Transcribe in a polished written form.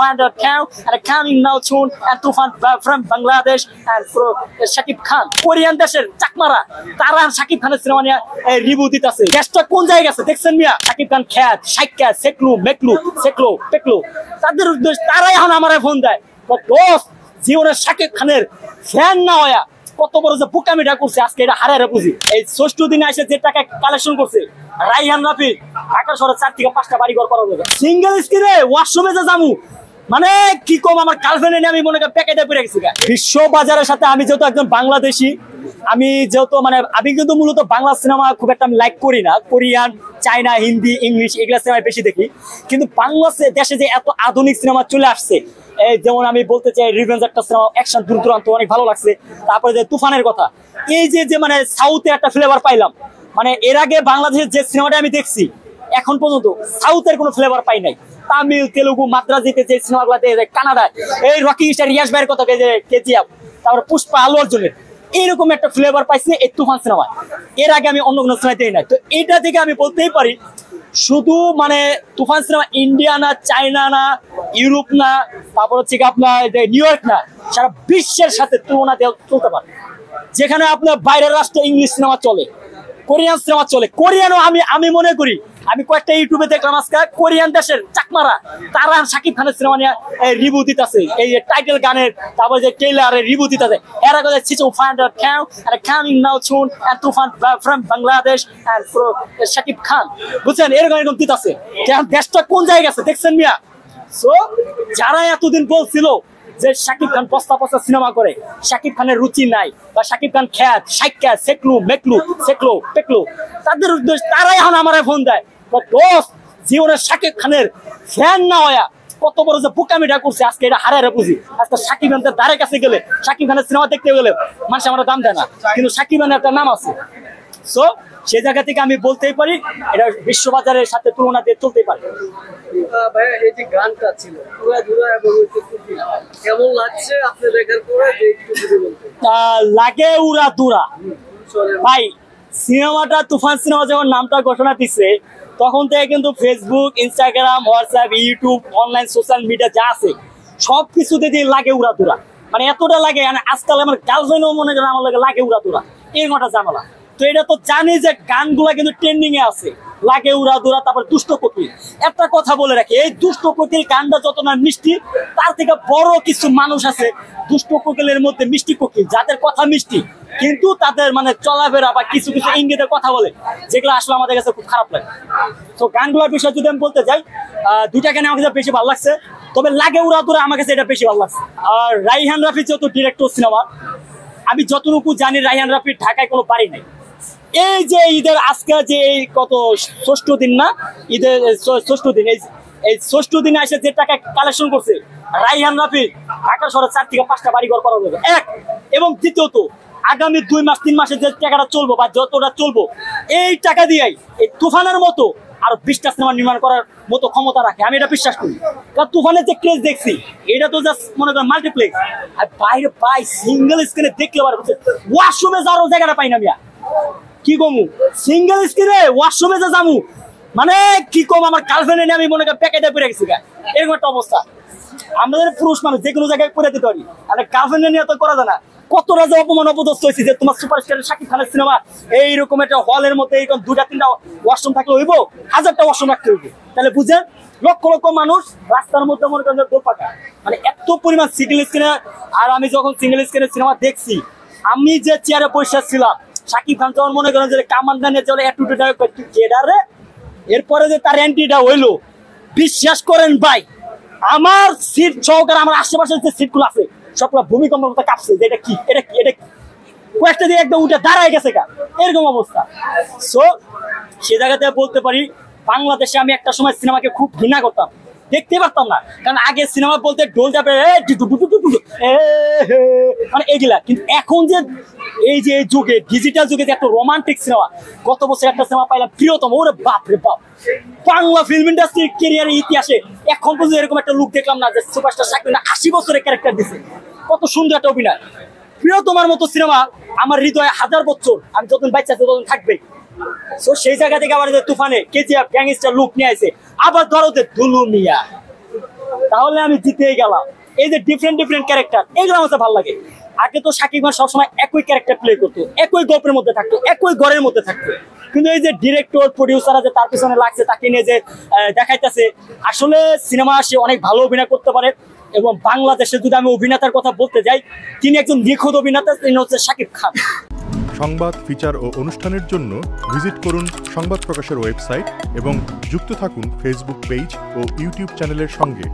find a count and coming now soon and Tufan from Bangladesh and Shakib Khan Korean দেশের চাকমারা তারা শাকিব খানের cinema নিয়ে review দিতেছে দেশটা কোন জায়গায় আছে দেখছেন মিয়া শাকিব খান খ্যাত শাইকা সেকলু মেকলু সেকলো পেকলো তাদের উদ্দেশ্য তারাই এখন আমারে ফোন দেয় দোস্ত জীবনের শাকিব খানের ফ্যান না হয়া কত বড় যে বুকামিটা করছে আজকে এটা হারারে বুঝি এই ৬৬ দিনে এসে যে টাকা কালেকশন করছে রাইহান রাফি ঢাকা শহরে ৪ থেকে ৫টা বাড়ি ঘর করা যাবে সিঙ্গেল স্ক্রিনে ওয়াশরুমে যে যামু মানে কি কম আমার গার্লফ্রেন্ড নিয়ে আমি মনে করি প্যাকেটে পড়ে গেছি বিশ্ব বাজারের সাথে আমি যেহেতু একজন বাংলাদেশি আমি যেহেতু মানে আমি কিন্তু মূলত বাংলা সিনেমা খুব একটা আমি লাইক করি না কোরিয়ান চাইনা হিন্দি ইংলিশ এগুলা সিনেমা বেশি দেখি কিন্তু বাংলাদেশে দেশে যে এত আধুনিক সিনেমা চলে আসছে যেমন আমি বলতে চাই রিভেঞ্জ একটা সিনেমা অ্যাকশন দূর দূরান্ত অনেক ভালো লাগছে তারপরে যে তুফানের কথা এই যে মানে সাউথে একটা ফ্লেভার পাইলাম মানে এর আগে বাংলাদেশের যে সিনেমাটা আমি দেখছি এখন পর্যন্ত সাউথের কোনো ফ্লেভার পাই নাই তামিল তেলুগু মাদ্রাজিতে যে সিনেমাগুলোতে কানাডায় এই রকি স্টার রিয়াজ ভাইয়ের কথা কেজিএফ তারপর পুষ্পা আলু অর্জুনের এইরকম একটা ফ্লেভার পাইছি এই তুফান সিনেমায় এর আগে আমি অন্য কোনো সিনেমায় দেই নাই তো এটা থেকে আমি বলতেই পারি শুধু মানে তুফান সিনেমা ইন্ডিয়া না চায়না না ইউরোপ না তারপর হচ্ছে আপনার নিউ ইয়র্ক না সারা বিশ্বের সাথে তুলনা চলতে পারে যেখানে আপনার বাইরের রাষ্ট্রে ইংলিশ সিনেমা চলে কোরিয়ান সিনেমা চলে কোরিয়ানও আমি মনে করি আমি কয়েকটা ইউটিউবে দেখলাম আজকে কোরিয়ান দেশের চাকমারা তারা শাকিব খানের সিনেমা নিয়ে রিভিউ দিতেছে এই টাইটেল গানের তারপরে যে ট্রেইলারের রিভিউ দিতেছে এরা কথা find a count and coming now soon and Tufan from Bangladesh and Shakib Khan বুঝছেন এরকম দিতেছে দেশটা কোন জায়গায় আছে দেখছেন মিয়া সো যারা এতদিন বলছিল যে শাকিব খান পস্তা সিনেমা করে শাকিব খানের রুচি নাই বা শাকিব খান খ্যাত শাইকা সেকলু মেকলু সেকলো পেকলো তাদের উদ্দেশ্য তারাই এখন আমারে ফোন দেয় দোস্ত জীবনের শাকিব খানের ফ্যান না হয়া কত বড় যে বুকামিটা করছে আজকে এটা হারারে বুঝি আজকে শাকিব খানের দ্বারে কাছে গেলে শাকিব খানের সিনেমা দেখতে গেলে মানুষ আমার দাম দেয় না কিন্তু শাকিব খানের একটা নাম আছে সো সেই জায়গা থেকে আমি বলতেই পারি এটা বিশ্ববাজারের সাথে তুলনা দিয়ে চলতেই পারে ভাইয়া এই যে গানটা ছিল কেমন লাগছে আপনি দেখার পরে লাগে উড়া দুরা ভাই সিনেমাটা তুফান সিনেমা যখন নামটা ঘোষণা দিচ্ছে তখন থেকে কিন্তু Facebook Instagram WhatsApp YouTube online social media যা আছে সবকিছুতে দিয়ে লাগে উড়া দুরা মানে এতটা লাগে মানে আজকাল আমার গার্লফ্রেন্ডও মনে করেন আমার লাগে উড়া দুরা এরকম একটা ঝামেলা তো এটা তো জানি যে গানগুলা কিন্তু ট্রেন্ডিং এ আছে লাগে উড়া দুরা তারপর দুষ্ট কোকিল একটা কথা বলে রাখি এই দুষ্ট কোকিল গানটা যত না মিষ্টি তার থেকে বড় কিছু মানুষ আছে দুষ্ট কোকিলের মধ্যে মিষ্টি কোকিল যাদের কথা মিষ্টি কিন্তু তাদের মানে চলাফেরা বা কিছু কিছু ইঙ্গিতে কথা বলে যেগুলো আসলে আমাদের কাছে খুব খারাপ লাগে তো গানগুলোর বিষয়ে যদি আমি বলতে চাই দুইটা গানে আমার কাছে বেশি ভালো লাগছে তবে লাগে উড়া দুরা আমার কাছে এটা বেশি ভালো লাগছে আর রাইহান রাফি যেহেতু ডিরেক্টর সিনেমা আমি যতটুকু জানি রাইহান রাফির ঢাকায় কোনো বাড়ি নেই এই যে ঈদের আজকে যে কত ৬৬ দিন না ঈদের ৬৬ দিন এই ৬৬ দিনে এসে যে টাকা কালেকশন করছে রাইহান রাফি ঢাকা শহরে ৪ থেকে 5টা বাড়ি ঘর করা যাবে এক এবং দ্বিতীয়ত আগামী 2 মাস 3 মাসে যে টাকাটা চলবো বা যতটা চলবো এই টাকা দিয়েই এই তুফানের মতো আর 20টা সিনেমা নির্মাণ করার মতো ক্ষমতা রাখে আমি এটা বিশ্বাস করি কারণ তুফানের যে ক্রেজ দেখছি এটা তো জাস্ট মনে করেন মাল্টিপ্লেক্স আর বাইরে পাই সিঙ্গেল স্ক্রিনে দেখলে ওয়াশরুমে যাওয়ার জায়গাটা পাই না মিয়া কি কমু সিঙ্গেল স্ক্রিনে ওয়াশরুমে যে যামু মানে কি কম আমার গার্লফ্রেন্ড নিয়ে আমি মনে করি প্যাকেটে পড়ে গেছি এরকম একটা অবস্থা আমাদের পুরুষ মানুষ যে কোনো জায়গায় করে দিতে পারি আর গার্লফ্রেন্ড নিয়ে তো করা যায় না কতটা যে অপমান অপদস্থ হয়েছে যে তোমার সুপারস্টার শাকিব খানের সিনেমা এইরকম একটা হলের মধ্যে এইরকম 2টা 3টা ওয়াশরুম থাকলে হইব 1000টা ওয়াশরুম রাখতে হইব তাহলে বুঝেন লক্ষ লক্ষ মানুষ রাস্তার মধ্যে মনে করেন দোপাকা মানে এত পরিমাণ সিঙ্গেল স্ক্রিনে আর আমি যখন সিঙ্গেল স্ক্রিনে সিনেমা দেখছি আমি যে চেয়ারে বসে ছিলাম শাকিব খান যখন মনে করেন যে কামানটা নিয়ে চলে একটু এরপরে যে তার এন্ট্রিটা হইলো বিশ্বাস করেন ভাই আমার সিট সহকারে আমার আশেপাশের যে সিটগুলো আছে সবগুলো ভূমিকম্পের মতো কাঁপছে যে এটা কি কয়েকটা দিয়ে একদম উঠে দাঁড়ায় গেছে এরকম অবস্থা সো সে জায়গাতে বলতে পারি বাংলাদেশে আমি একটা সময় সিনেমাকে খুব ঘৃণা করতাম দেখতে পারতাম না কারণ আগে সিনেমা বলতে ঢোল চাপে মানে এগুলা কিন্তু এখন যে এই যে যুগে ডিজিটাল যুগে যে একটা রোমান্টিক সিনেমা গত বছর একটা সিনেমা পাইলাম প্রিয়তম ওরে বাপ রে বাপ বাংলা ফিল্ম ইন্ডাস্ট্রির ক্যারিয়ারের ইতিহাসে এখন পর্যন্ত এরকম একটা লুক দেখলাম না যে সুপারস্টার শাকিব 80 বছরের ক্যারেক্টার দিছে কত সুন্দর একটা অভিনয় প্রিয়তমার মতো সিনেমা আমার হৃদয়ে 1000 বছর আমি যতদিন বাচ্চা আছি ততদিন থাকবে সো সেই জায়গা থেকে আবার তুফানে কেজিএফ গ্যাংস্টার লুক নিয়ে আসে আবার ধরোতে দুলু মিয়া তাহলে আমি জিতেই গেলাম। এই যে ডিফারেন্ট ক্যারেক্টার, এগুলো আমার কাছে ভালো লাগে। আগে তো শাকিব খান সবসময় একই ক্যারেক্টার প্লে করতো, একই গল্পের মধ্যে থাকতো, একই ঘরের মধ্যে থাকতো। কিন্তু এই যে ডিরেক্টর প্রডিউসাররা যে তার পিছনে লাগছে, তাকে নিয়ে যে দেখাইতেছে, আসলে সিনেমা সে অনেক ভালো অভিনয় করতে পারে। এবং বাংলাদেশে যদি আমি অভিনেতার কথা বলতে যাই, তিনি একজন নিখুঁত অভিনেতা, তিনি হচ্ছে শাকিব খান। সংবাদ, ফিচার ও অনুষ্ঠানের জন্য ভিজিট করুন সংবাদ প্রকাশের ওয়েবসাইট এবং যুক্ত থাকুন ফেসবুক পেজ ও ইউটিউব চ্যানেলের সঙ্গে।